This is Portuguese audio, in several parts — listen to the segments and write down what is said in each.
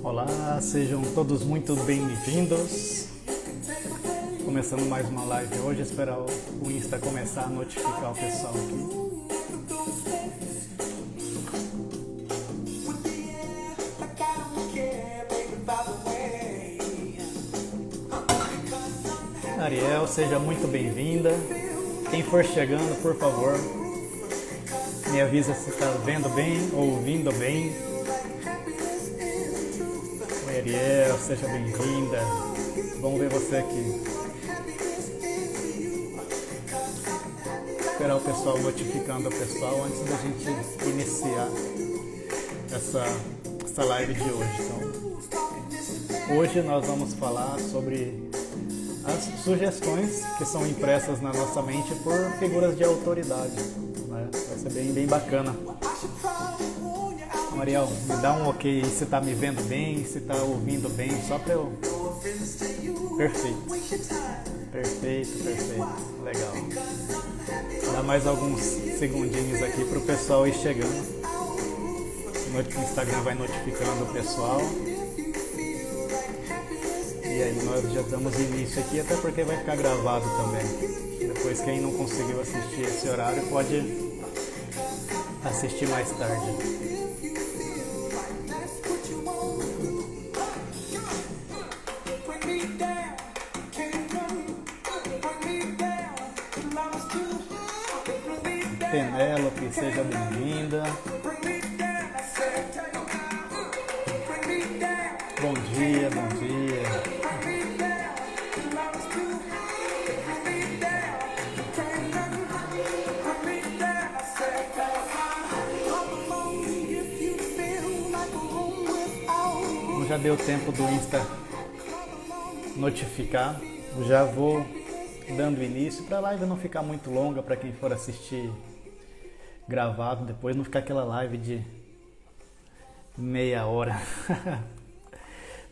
Olá, sejam todos muito bem-vindos. Começando mais uma live hoje, esperar o Insta começar a notificar o pessoal aqui. Ariel, seja muito bem-vinda. Quem for chegando, por favor, me avisa se está vendo bem ou ouvindo bem. Oi, Ariel, seja bem-vinda. Vamos ver você aqui. Esperar o pessoal notificando o pessoal antes da gente iniciar essa live de hoje. Então, hoje nós vamos falar sobre as sugestões que são impressas na nossa mente por figuras de autoridade, né? Vai ser bem bacana. Ariel, me dá um ok aí se está me vendo bem, se está ouvindo bem, só para eu... Perfeito, legal. Dá mais alguns segundinhos aqui para o pessoal ir chegando. O Instagram vai notificando o pessoal. E aí nós já damos início aqui, até porque vai ficar gravado também. Depois quem não conseguiu assistir esse horário pode assistir mais tarde. Penélope, seja bem-vinda. Bom dia. Como já deu tempo do Insta notificar, eu já vou dando início para a live não ficar muito longa para quem for assistir gravado, depois não ficar aquela live de meia hora.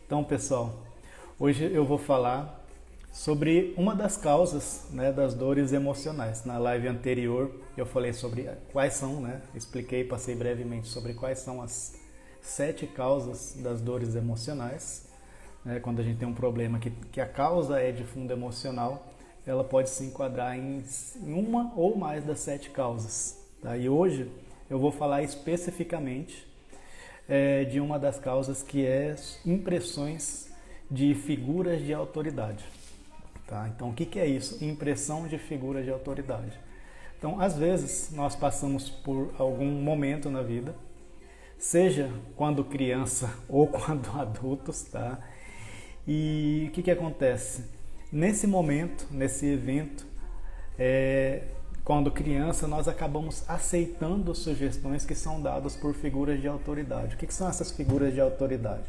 Então, pessoal, hoje eu vou falar sobre uma das causas, né, das dores emocionais. Na live anterior eu falei sobre quais são, né, passei brevemente sobre quais são as 7 causas das dores emocionais. Né, quando a gente tem um problema que a causa é de fundo emocional, ela pode se enquadrar em uma ou mais das 7 causas. Tá? E hoje eu vou falar especificamente de uma das causas que é impressões de figuras de autoridade. Tá? Então, o que é isso? Impressão de figuras de autoridade. Então, às vezes, nós passamos por algum momento na vida, seja quando criança ou quando adultos, tá? E o que acontece? Nesse momento, nesse evento, quando criança, nós acabamos aceitando sugestões que são dadas por figuras de autoridade. O que são essas figuras de autoridade?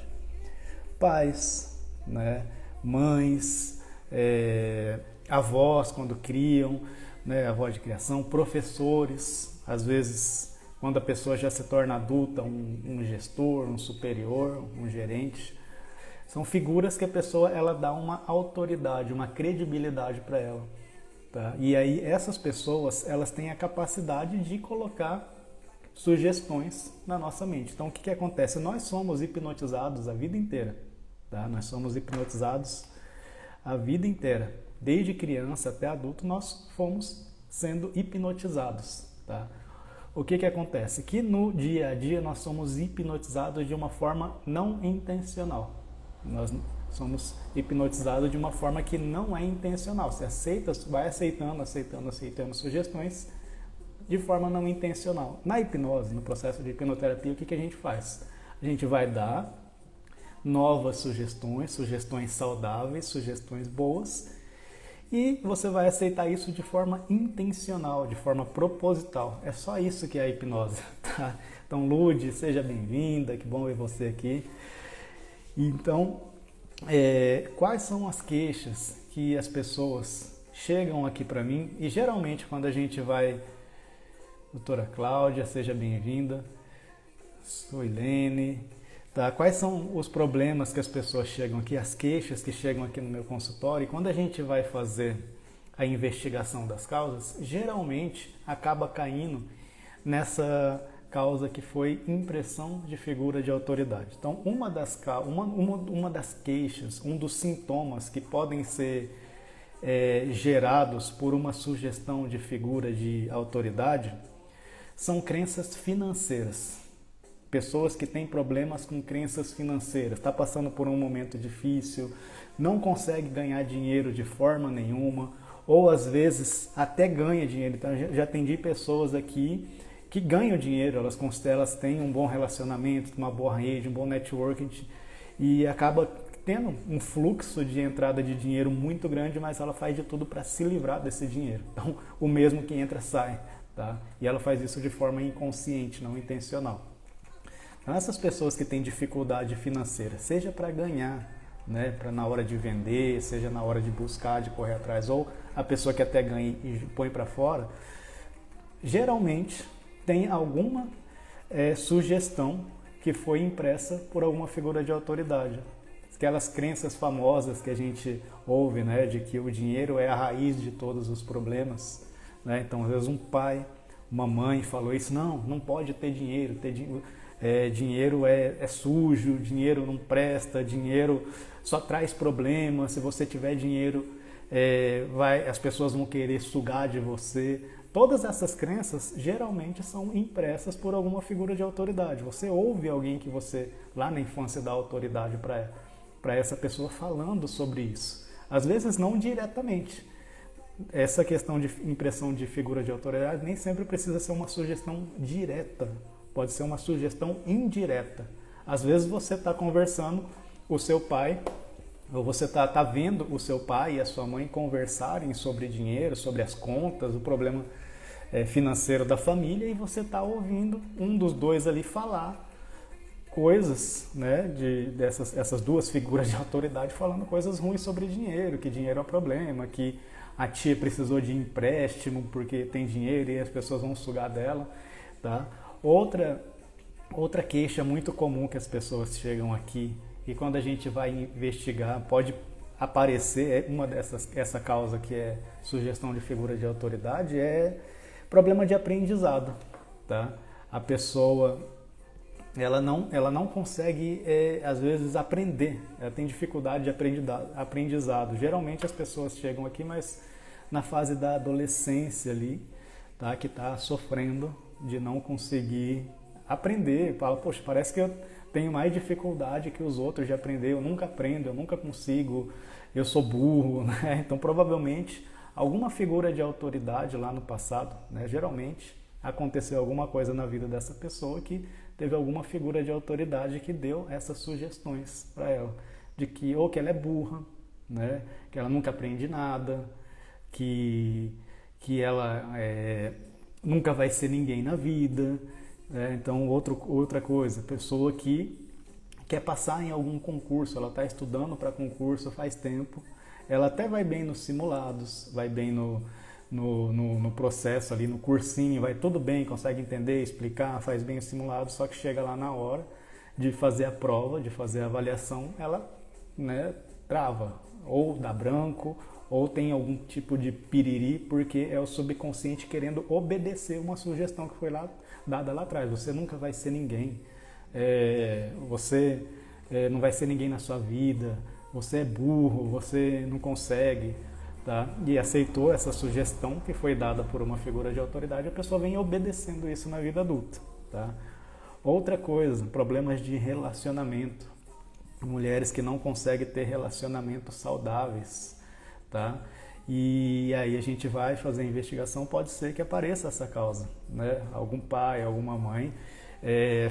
Pais, né? Mães, avós quando criam, né? Avós de criação, professores, às vezes quando a pessoa já se torna adulta, um gestor, um superior, um gerente. São figuras que a pessoa ela dá uma autoridade, uma credibilidade para ela. Tá? E aí essas pessoas elas têm a capacidade de colocar sugestões na nossa mente. Então o que acontece? Nós somos hipnotizados a vida inteira. Tá? Nós somos hipnotizados a vida inteira. Desde criança até adulto nós fomos sendo hipnotizados. Tá? O que acontece? Que no dia a dia nós somos hipnotizados de uma forma não intencional. Nós somos hipnotizados de uma forma que não é intencional. Você vai aceitando sugestões de forma não intencional. Na hipnose, no processo de hipnoterapia, o que a gente faz? A gente vai dar novas sugestões saudáveis, sugestões boas, e você vai aceitar isso de forma intencional, de forma proposital. É só isso que é a hipnose. Tá? Então, Lude, seja bem-vinda, que bom ver você aqui. Então, quais são as queixas que as pessoas chegam aqui para mim? E geralmente quando a gente vai... Doutora Cláudia, seja bem-vinda. Suilene. Tá? Quais são os problemas que as pessoas chegam aqui, as queixas que chegam aqui no meu consultório? E quando a gente vai fazer a investigação das causas, geralmente acaba caindo nessa causa que foi impressão de figura de autoridade. Então, uma das queixas, um dos sintomas que podem ser gerados por uma sugestão de figura de autoridade são crenças financeiras. Pessoas que têm problemas com crenças financeiras, está passando por um momento difícil, não consegue ganhar dinheiro de forma nenhuma, ou às vezes até ganha dinheiro. Então, já atendi pessoas aqui que ganham dinheiro, elas têm um bom relacionamento, uma boa rede, um bom networking, e acaba tendo um fluxo de entrada de dinheiro muito grande, mas ela faz de tudo para se livrar desse dinheiro. Então, o mesmo que entra, sai. Tá? E ela faz isso de forma inconsciente, não intencional. Então, essas pessoas que têm dificuldade financeira, seja para ganhar, né, para na hora de vender, seja na hora de buscar, de correr atrás, ou a pessoa que até ganha e põe para fora, geralmente tem alguma sugestão que foi impressa por alguma figura de autoridade. Aquelas crenças famosas que a gente ouve, né, de que o dinheiro é a raiz de todos os problemas, né? Então, às vezes um pai, uma mãe falou isso, não pode ter dinheiro, dinheiro é sujo, dinheiro não presta, dinheiro só traz problemas, se você tiver dinheiro, as pessoas vão querer sugar de você. Todas essas crenças geralmente são impressas por alguma figura de autoridade. Você ouve alguém que você, lá na infância, dá autoridade para essa pessoa falando sobre isso. Às vezes não diretamente. Essa questão de impressão de figura de autoridade nem sempre precisa ser uma sugestão direta. Pode ser uma sugestão indireta. Às vezes você está conversando, o seu pai, ou você está vendo o seu pai e a sua mãe conversarem sobre dinheiro, sobre as contas, o problema financeiro da família, e você está ouvindo um dos dois ali falar coisas, né, essas duas figuras de autoridade falando coisas ruins sobre dinheiro, que dinheiro é um problema, que a tia precisou de empréstimo porque tem dinheiro e as pessoas vão sugar dela, tá? Outra queixa muito comum que as pessoas chegam aqui, e quando a gente vai investigar pode aparecer essa causa que é sugestão de figura de autoridade, é problema de aprendizado, tá? A pessoa ela não consegue às vezes aprender, ela tem dificuldade de aprendizado. Geralmente as pessoas chegam aqui, mas na fase da adolescência ali, tá? Que está sofrendo de não conseguir aprender, fala, poxa, parece que eu tenho mais dificuldade que os outros de aprender, eu nunca aprendo, eu nunca consigo, eu sou burro, né? Então provavelmente alguma figura de autoridade lá no passado, né? Geralmente aconteceu alguma coisa na vida dessa pessoa que teve alguma figura de autoridade que deu essas sugestões para ela, de que ou que ela é burra, né? Que ela nunca aprende nada, que ela nunca vai ser ninguém na vida. Então, outra coisa, pessoa que quer passar em algum concurso, ela está estudando para concurso faz tempo, ela até vai bem nos simulados, vai bem no processo ali, no cursinho, vai tudo bem, consegue entender, explicar, faz bem o simulado, só que chega lá na hora de fazer a prova, de fazer a avaliação, ela, né, trava, ou dá branco, ou tem algum tipo de piriri, porque é o subconsciente querendo obedecer uma sugestão que foi dada lá atrás. Você nunca vai ser ninguém, você não vai ser ninguém na sua vida, você é burro, você não consegue, tá? E aceitou essa sugestão que foi dada por uma figura de autoridade, a pessoa vem obedecendo isso na vida adulta, tá? Outra coisa, problemas de relacionamento, mulheres que não conseguem ter relacionamentos saudáveis, tá? E aí a gente vai fazer a investigação, pode ser que apareça essa causa, né? Algum pai, alguma mãe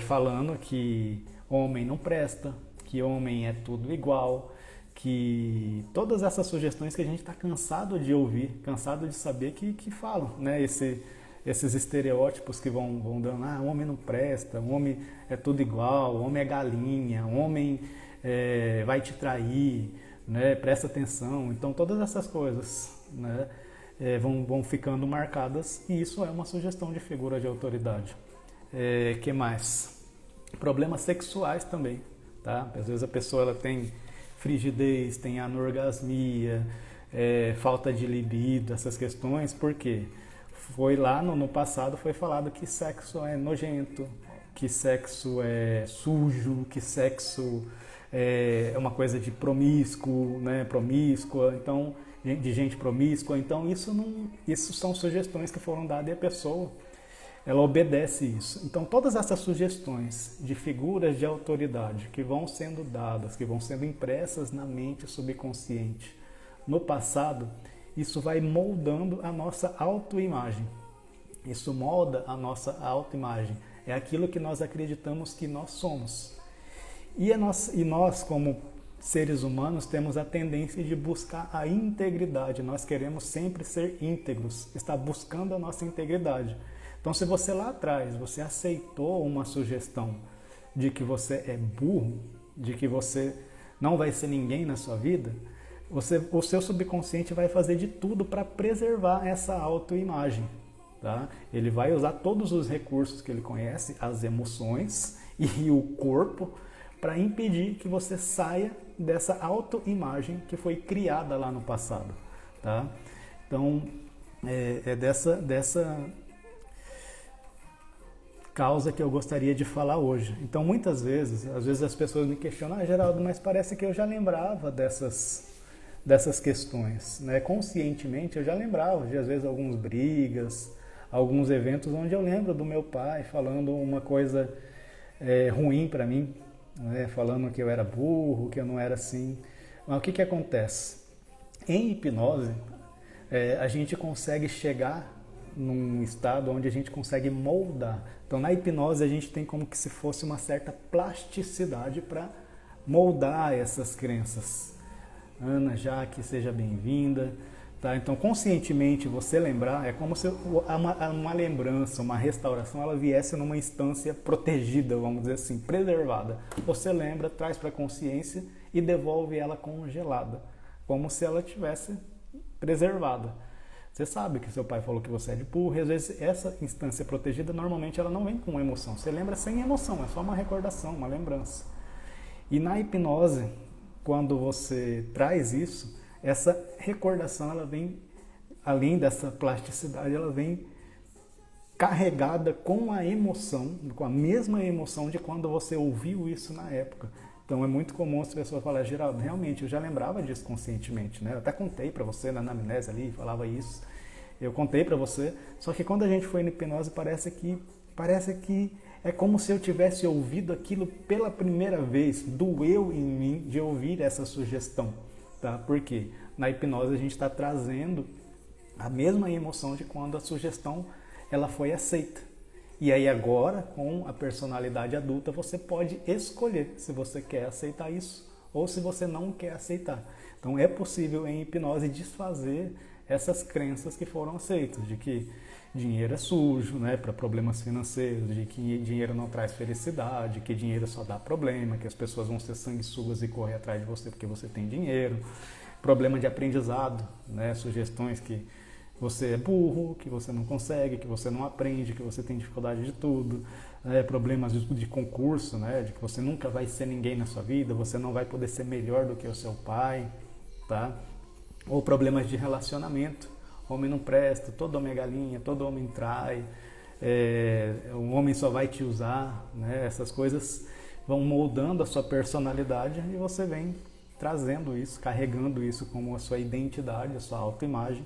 falando que homem não presta, que homem é tudo igual, que todas essas sugestões que a gente está cansado de ouvir, cansado de saber que falam, né? Esses estereótipos que vão dando, homem não presta, homem é tudo igual, homem é galinha, homem vai te trair, né? Presta atenção. Então todas essas coisas, né, vão ficando marcadas, e isso é uma sugestão de figura de autoridade. Que mais? Problemas sexuais também, tá? Às vezes a pessoa ela tem frigidez, tem anorgasmia, falta de libido, essas questões. Por quê? foi lá no passado foi falado que sexo é nojento, que sexo é sujo, que sexo é uma coisa de promíscuo, né, promíscua, então de gente promíscua, então isso são sugestões que foram dadas e a pessoa ela obedece isso. Então todas essas sugestões de figuras de autoridade que vão sendo dadas, que vão sendo impressas na mente subconsciente no passado, isso vai moldando a nossa autoimagem. Isso molda a nossa autoimagem. É aquilo que nós acreditamos que nós somos. E nós, como seres humanos, temos a tendência de buscar a integridade. Nós queremos sempre ser íntegros, estar buscando a nossa integridade. Então, se você lá atrás, você aceitou uma sugestão de que você é burro, de que você não vai ser ninguém na sua vida, o seu subconsciente vai fazer de tudo para preservar essa autoimagem. Tá? Ele vai usar todos os recursos que ele conhece, as emoções e o corpo, para impedir que você saia dessa autoimagem que foi criada lá no passado. Tá? Então, é dessa causa que eu gostaria de falar hoje. Então, muitas vezes, às vezes as pessoas me questionam, Geraldo, mas parece que eu já lembrava dessas questões, né? Conscientemente eu já lembrava de, às vezes, algumas brigas, alguns eventos onde eu lembro do meu pai falando uma coisa ruim para mim, né? Falando que eu era burro, que eu não era assim. Mas o que acontece? Em hipnose, a gente consegue chegar num estado onde a gente consegue moldar. Então, na hipnose, a gente tem como que se fosse uma certa plasticidade para moldar essas crenças. Ana, Jaque, seja bem-vinda. Tá? Então, conscientemente, você lembrar, é como se uma lembrança, uma restauração, ela viesse numa instância protegida, vamos dizer assim, preservada. Você lembra, traz para a consciência e devolve ela congelada, como se ela tivesse preservada. Você sabe que seu pai falou que você é de burro, e às vezes essa instância protegida, normalmente ela não vem com emoção. Você lembra sem emoção, é só uma recordação, uma lembrança. E na hipnose, quando você traz isso, essa recordação, ela vem, além dessa plasticidade, ela vem carregada com a emoção, com a mesma emoção de quando você ouviu isso na época. Então é muito comum as pessoas falarem, Geraldo, realmente, eu já lembrava disso conscientemente, né? Eu até contei para você na anamnese ali, falava isso, eu contei para você, só que quando a gente foi na hipnose parece que é como se eu tivesse ouvido aquilo pela primeira vez, doeu em mim de ouvir essa sugestão, tá? Porque na hipnose a gente está trazendo a mesma emoção de quando a sugestão ela foi aceita. E aí agora, com a personalidade adulta, você pode escolher se você quer aceitar isso ou se você não quer aceitar. Então é possível em hipnose desfazer essas crenças que foram aceitas, de que dinheiro é sujo, né, para problemas financeiros, de que dinheiro não traz felicidade, que dinheiro só dá problema, que as pessoas vão ser sanguessugas e correr atrás de você porque você tem dinheiro. Problema de aprendizado, né, sugestões que você é burro, que você não consegue, que você não aprende, que você tem dificuldade de tudo, problemas de concurso, né, de que você nunca vai ser ninguém na sua vida, você não vai poder ser melhor do que o seu pai, tá? Ou problemas de relacionamento, homem não presta, todo homem é galinha, todo homem trai, o homem só vai te usar, né? Essas coisas vão moldando a sua personalidade e você vem trazendo isso, carregando isso como a sua identidade, a sua autoimagem.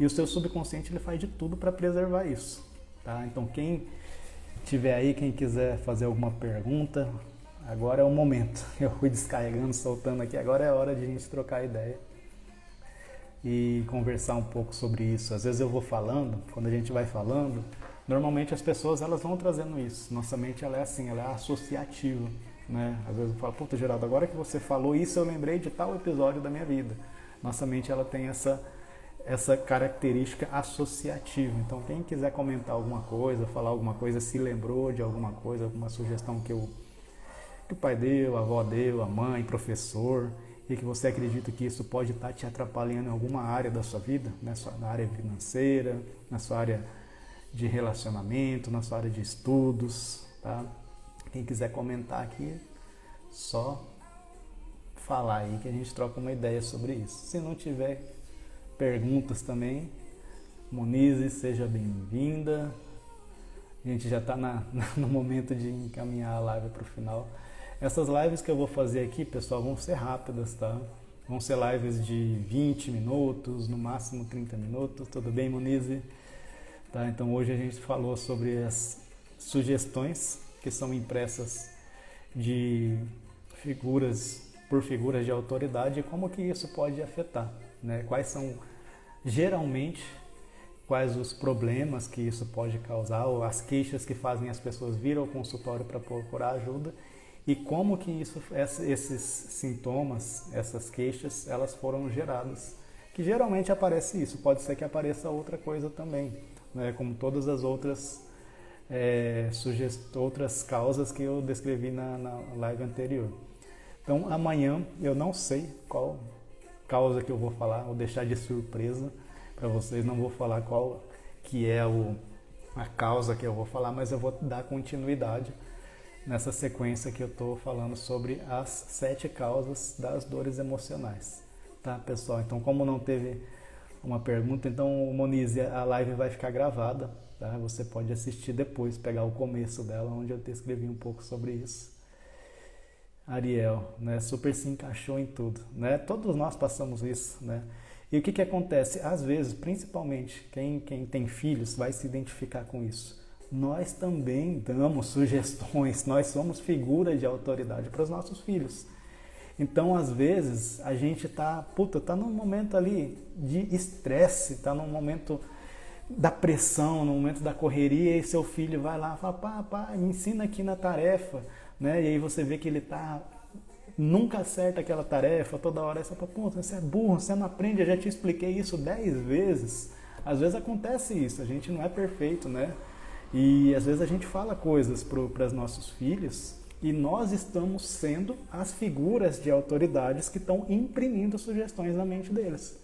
E o seu subconsciente ele faz de tudo para preservar isso. Tá? Então quem tiver aí, quem quiser fazer alguma pergunta, agora é o momento. Eu fui descarregando, soltando aqui, agora é a hora de a gente trocar ideia e conversar um pouco sobre isso. Às vezes eu vou falando, quando a gente vai falando, normalmente as pessoas elas vão trazendo isso. Nossa mente ela é assim, ela é associativa. Né? Às vezes eu falo, puta Geraldo, agora que você falou isso eu lembrei de tal episódio da minha vida. Nossa mente ela tem essa característica associativa. Então quem quiser comentar alguma coisa, falar alguma coisa, se lembrou de alguma coisa, alguma sugestão que o pai deu, a avó deu, a mãe, professor, e que você acredita que isso pode estar te atrapalhando em alguma área da sua vida, né? Na área financeira, na sua área de relacionamento, na sua área de estudos, tá? Quem quiser comentar aqui, só falar aí que a gente troca uma ideia sobre isso. Se não tiver perguntas também, Monize, seja bem-vinda. A gente já está no momento de encaminhar a live para o final. Essas lives que eu vou fazer aqui, pessoal, vão ser rápidas, tá? Vão ser lives de 20 minutos, no máximo 30 minutos. Tudo bem, Monize? Tá? Então hoje a gente falou sobre as sugestões que são impressas de por figuras de autoridade e como que isso pode afetar, né? Quais são geralmente quais os problemas que isso pode causar ou as queixas que fazem as pessoas vir ao consultório para procurar ajuda e como que esses sintomas, essas queixas, elas foram geradas. Que geralmente aparece isso, pode ser que apareça outra coisa também, né? Como todas as outras outras causas que eu descrevi na live anterior. Então amanhã eu não sei qual causa que eu vou falar, vou deixar de surpresa para vocês, não vou falar qual que é a causa que eu vou falar, mas eu vou dar continuidade nessa sequência que eu estou falando sobre as 7 causas das dores emocionais, tá, pessoal? Então, como não teve uma pergunta, então, Monize, a live vai ficar gravada, tá? Você pode assistir depois, pegar o começo dela, onde eu descrevi um pouco sobre isso. Ariel, né, super se encaixou em tudo, né? Todos nós passamos isso, né? E o que acontece? Às vezes, principalmente quem tem filhos vai se identificar com isso. Nós também damos sugestões, nós somos figura de autoridade para os nossos filhos. Então, às vezes, a gente tá num momento ali de estresse, tá num momento da pressão, no momento da correria, e seu filho vai lá e fala, pá, me ensina aqui na tarefa, né? E aí você vê que ele nunca acerta aquela tarefa, toda hora você fala, pô, você é burro, você não aprende, eu já te expliquei isso 10 vezes. Às vezes acontece isso, a gente não é perfeito, né? E às vezes a gente fala coisas para os nossos filhos e nós estamos sendo as figuras de autoridades que estão imprimindo sugestões na mente deles.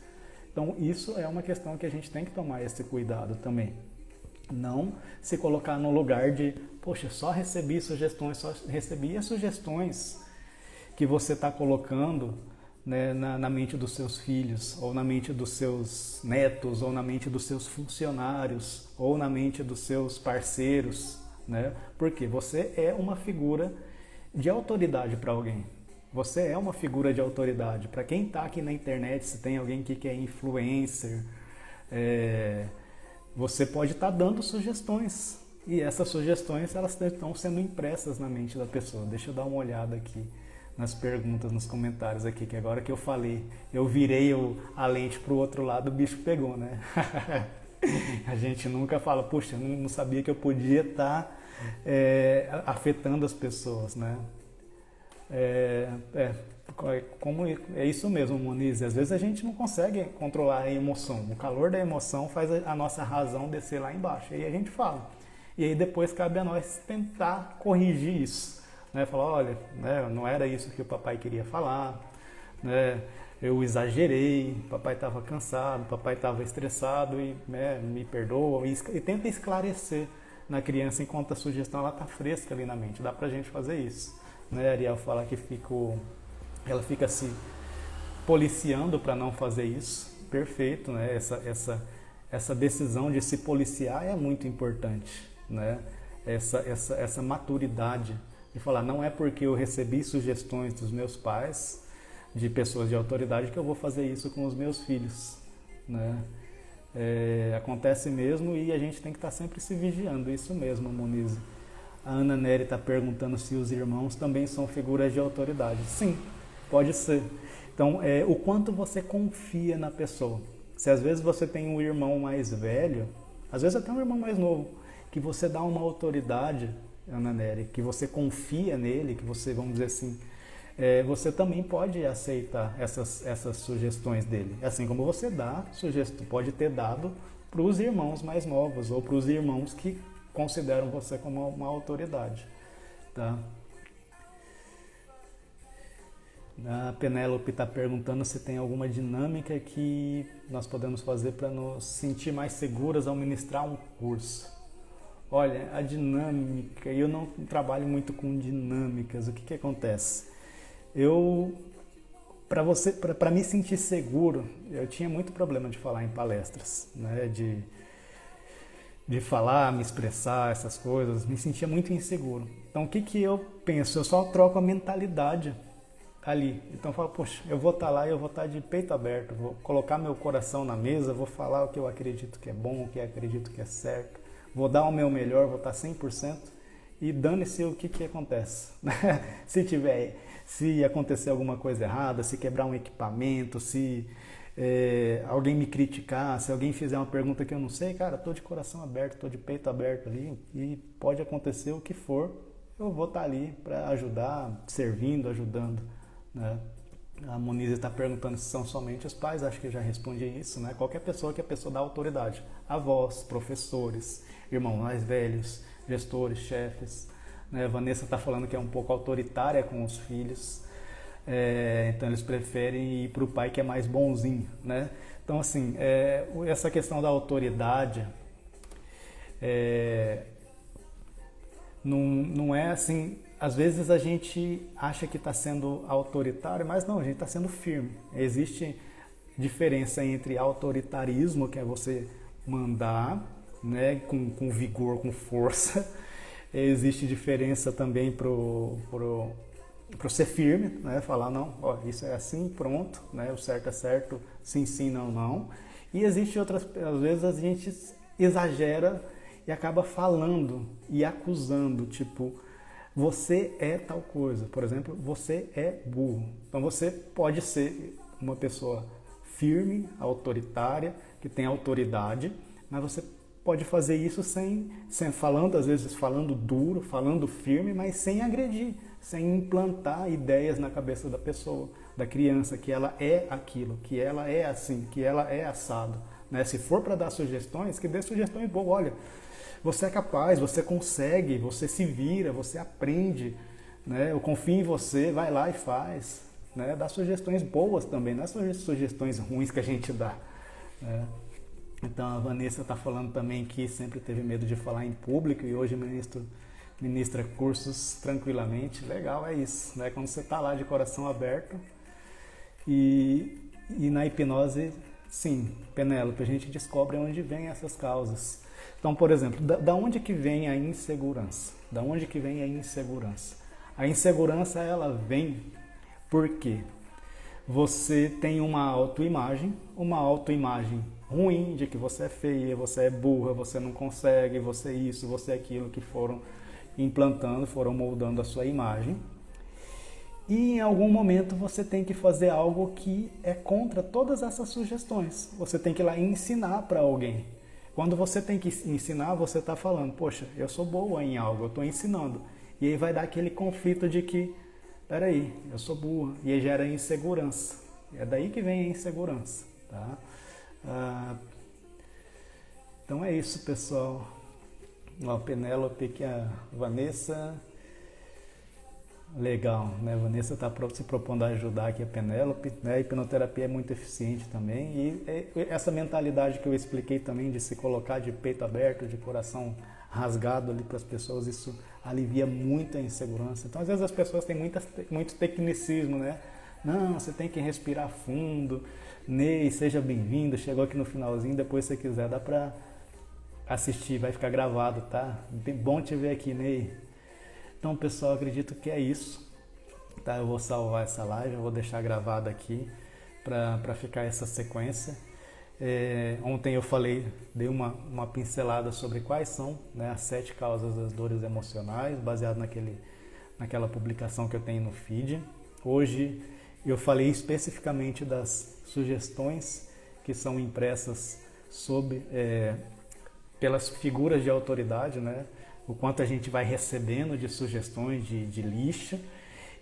Então isso é uma questão que a gente tem que tomar esse cuidado também. Não se colocar no lugar de, poxa, só recebi sugestões, só recebi as sugestões que você está colocando, né, na mente dos seus filhos, ou na mente dos seus netos, ou na mente dos seus funcionários, ou na mente dos seus parceiros, né? Porque você é uma figura de autoridade para alguém. Você é uma figura de autoridade. Para quem está aqui na internet, se tem alguém que é influencer, você pode estar dando sugestões. E essas sugestões elas estão sendo impressas na mente da pessoa. Deixa eu dar uma olhada aqui nas perguntas, nos comentários aqui, que agora que eu falei, eu virei a lente para o outro lado, o bicho pegou, né? A gente nunca fala, puxa, eu não sabia que eu podia estar afetando as pessoas, né? Como é isso mesmo, Monize. Às vezes a gente não consegue controlar a emoção. O calor da emoção faz a nossa razão descer lá embaixo. E aí a gente fala. E aí depois cabe a nós tentar corrigir isso. Né? Falar, olha, né, não era isso que o papai queria falar. Né? Eu exagerei, papai estava cansado, papai estava estressado e me perdoa. E tenta esclarecer na criança enquanto a sugestão está fresca ali na mente. Dá pra gente fazer isso. Né? A Ariel fala que ela fica se policiando para não fazer isso. Perfeito, né? Essa decisão de se policiar é muito importante, né? Essa maturidade de falar, não é porque eu recebi sugestões dos meus pais, de pessoas de autoridade, que eu vou fazer isso com os meus filhos, né? Acontece mesmo e a gente tem que estar sempre se vigiando, isso mesmo, Monize. A Ana Nery está perguntando se os irmãos também são figuras de autoridade. Sim, pode ser. Então, o quanto você confia na pessoa. Se às vezes você tem um irmão mais velho, às vezes até um irmão mais novo, que você dá uma autoridade, Ana Nery, que você confia nele, que você, vamos dizer assim, você também pode aceitar essas sugestões dele. Assim como você pode ter dado para os irmãos mais novos ou para os irmãos que consideram você como uma autoridade, tá? A Penélope está perguntando se tem alguma dinâmica que nós podemos fazer para nos sentir mais seguras ao ministrar um curso. Olha, a dinâmica, eu não trabalho muito com dinâmicas. O que acontece? Para me sentir seguro, eu tinha muito problema de falar em palestras, né? de falar, me expressar, essas coisas, me sentia muito inseguro. Então o que que eu penso? Eu só troco a mentalidade ali. Então eu falo, poxa, eu vou estar lá e eu vou estar de peito aberto, vou colocar meu coração na mesa, vou falar o que eu acredito que é bom, o que eu acredito que é certo, vou dar o meu melhor, vou estar 100% e dane-se o que que acontece. Se acontecer alguma coisa errada, se quebrar um equipamento, se alguém me criticar, se alguém fizer uma pergunta que eu não sei, cara, tô de coração aberto, tô de peito aberto ali e pode acontecer o que for, eu vou estar ali para ajudar, servindo, ajudando, né? A Monize está perguntando se são somente os pais, acho que eu já respondi isso, né? Qualquer pessoa que a pessoa dá autoridade, avós, professores, irmãos mais velhos, gestores, chefes, né? Vanessa está falando que é um pouco autoritária com os filhos. Então eles preferem ir para o pai que é mais bonzinho, né? Então assim, essa questão da autoridade não é assim, às vezes a gente acha que está sendo autoritário, mas não, a gente está sendo firme. Existe diferença entre autoritarismo, que é você mandar, né, com vigor, com força. Existe diferença também para ser firme, né? Falar não, ó, isso é assim, pronto, né? O certo é certo, sim, sim, não, não. E existe outras, às vezes a gente exagera e acaba falando e acusando, tipo, você é tal coisa. Por exemplo, você é burro. Então você pode ser uma pessoa firme, autoritária, que tem autoridade, mas você pode fazer isso sem falando, às vezes falando duro, falando firme, mas sem agredir, sem implantar ideias na cabeça da pessoa, da criança, que ela é aquilo, que ela é assim, que ela é assado, né? Se for para dar sugestões, que dê sugestões boas. Olha, você é capaz, você consegue, você se vira, você aprende, né? Eu confio em você, vai lá e faz, né? Dá sugestões boas também, não é só sugestões ruins que a gente dá, né? Então a Vanessa está falando também que sempre teve medo de falar em público e hoje ministra cursos tranquilamente. Legal, é isso, né? Quando você está lá de coração aberto e na hipnose, sim, Penélope, a gente descobre onde vem essas causas. Então, por exemplo, da onde que vem a insegurança? Da onde que vem a insegurança? A insegurança, ela vem porque você tem uma autoimagem ruim de que você é feia, você é burra, você não consegue, você é isso, você é aquilo, que foram implantando, foram moldando a sua imagem. E em algum momento você tem que fazer algo que é contra todas essas sugestões. Você tem que ir lá ensinar para alguém. Quando você tem que ensinar, você está falando, poxa, eu sou boa em algo, eu estou ensinando. E aí vai dar aquele conflito de que, peraí, eu sou burra. E aí gera insegurança. É daí que vem a insegurança, tá? Então é isso, pessoal. A Penélope, que a Vanessa, legal, né? A Vanessa está se propondo a ajudar aqui a Penélope, né? A hipnoterapia é muito eficiente também e essa mentalidade que eu expliquei também de se colocar de peito aberto, de coração rasgado ali para as pessoas, isso alivia muito a insegurança. Então às vezes as pessoas têm muito tecnicismo, né? Não, você tem que respirar fundo. Ney, seja bem-vindo, chegou aqui no finalzinho, depois se você quiser dá pra assistir, vai ficar gravado, tá? Bom te ver aqui, Ney. Então, pessoal, acredito que é isso, tá? Eu vou salvar essa live, eu vou deixar gravado aqui para ficar essa sequência. Ontem eu dei uma pincelada sobre quais são, né, as 7 causas das dores emocionais, baseado naquela publicação que eu tenho no feed. Hoje eu falei especificamente das sugestões que são impressas pelas figuras de autoridade, né? O quanto a gente vai recebendo de sugestões de lixa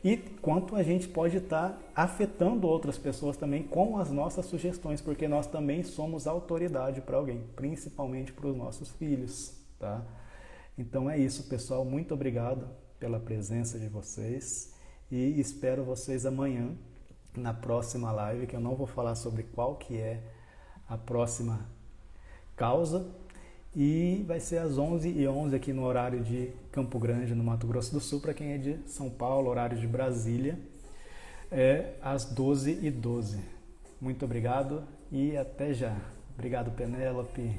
e quanto a gente pode estar afetando outras pessoas também com as nossas sugestões, porque nós também somos autoridade para alguém, principalmente para os nossos filhos, tá? Então é isso, pessoal. Muito obrigado pela presença de vocês e espero vocês amanhã na próxima live, que eu não vou falar sobre qual que é a próxima causa, e vai ser às 11h11 aqui no horário de Campo Grande, no Mato Grosso do Sul. Para quem é de São Paulo, horário de Brasília, às 12h12. Muito obrigado e até já. Obrigado, Penélope.